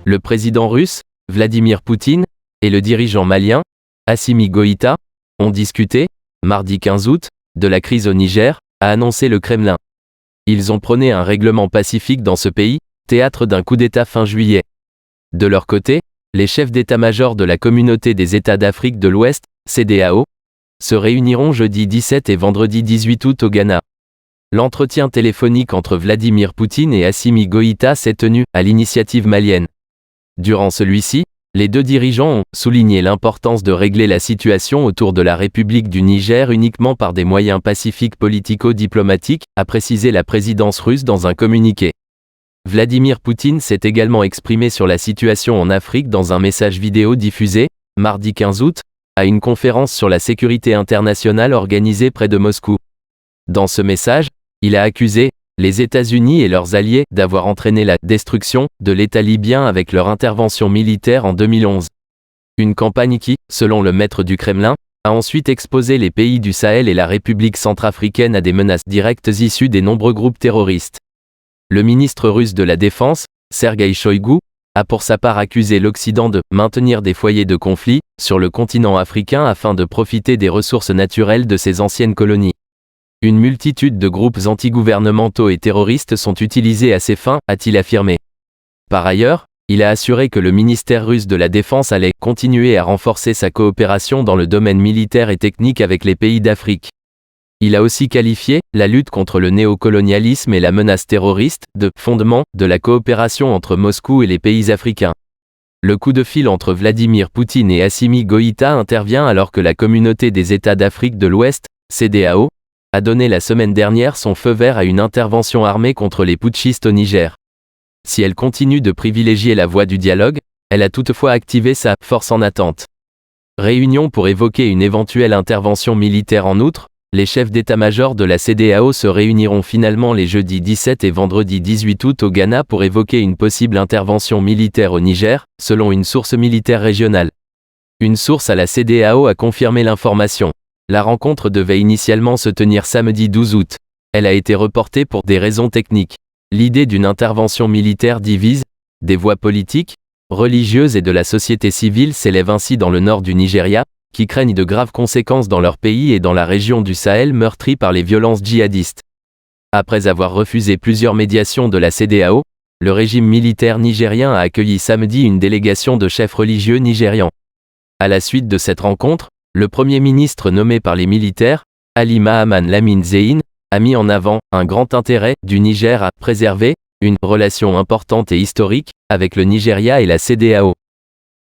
Le président russe, Vladimir Poutine, et le dirigeant malien, Assimi Goïta, ont discuté, mardi 15 août, de la crise au Niger, a annoncé le Kremlin. Ils ont prôné un règlement pacifique dans ce pays, théâtre d'un coup d'État fin juillet. De leur côté, les chefs d'état-major de la Communauté des États d'Afrique de l'Ouest, CEDEAO, se réuniront jeudi 17 et vendredi 18 août au Ghana. L'entretien téléphonique entre Vladimir Poutine et Assimi Goïta s'est tenu, à l'initiative malienne. Durant celui-ci, les deux dirigeants ont souligné l'importance de régler la situation autour de la République du Niger uniquement par des moyens pacifiques politico-diplomatiques, a précisé la présidence russe dans un communiqué. Vladimir Poutine s'est également exprimé sur la situation en Afrique dans un message vidéo diffusé, mardi 15 août, à une conférence sur la sécurité internationale organisée près de Moscou. Dans ce message, il a accusé les États-Unis et leurs alliés d'avoir entraîné la destruction de l'État libyen avec leur intervention militaire en 2011. Une campagne qui, selon le maître du Kremlin, a ensuite exposé les pays du Sahel et la République centrafricaine à des menaces directes issues des nombreux groupes terroristes. Le ministre russe de la Défense, Sergueï Shoïgu, a pour sa part accusé l'Occident de maintenir des foyers de conflit sur le continent africain afin de profiter des ressources naturelles de ses anciennes colonies. Une multitude de groupes antigouvernementaux et terroristes sont utilisés à ces fins, a-t-il affirmé. Par ailleurs, il a assuré que le ministère russe de la Défense allait continuer à renforcer sa coopération dans le domaine militaire et technique avec les pays d'Afrique. Il a aussi qualifié la lutte contre le néocolonialisme et la menace terroriste de fondement de la coopération entre Moscou et les pays africains. Le coup de fil entre Vladimir Poutine et Assimi Goïta intervient alors que la Communauté des États d'Afrique de l'Ouest, CEDEAO, a donné la semaine dernière son feu vert à une intervention armée contre les putschistes au Niger. Si elle continue de privilégier la voie du dialogue, elle a toutefois activé sa « force en attente ». Réunion pour évoquer une éventuelle intervention militaire en outre, les chefs d'état-major de la CEDEAO se réuniront finalement les jeudis 17 et vendredi 18 août au Ghana pour évoquer une possible intervention militaire au Niger, selon une source militaire régionale. Une source à la CEDEAO a confirmé l'information. La rencontre devait initialement se tenir samedi 12 août. Elle a été reportée pour des raisons techniques. L'idée d'une intervention militaire divise des voix politiques, religieuses et de la société civile s'élève ainsi dans le nord du Nigeria, qui craignent de graves conséquences dans leur pays et dans la région du Sahel meurtrie par les violences djihadistes. Après avoir refusé plusieurs médiations de la CEDEAO, le régime militaire nigérien a accueilli samedi une délégation de chefs religieux nigérians. À la suite de cette rencontre, le Premier ministre nommé par les militaires, Ali Mahaman Lamine Zein, a mis en avant un grand intérêt du Niger à préserver une relation importante et historique avec le Nigeria et la CEDEAO.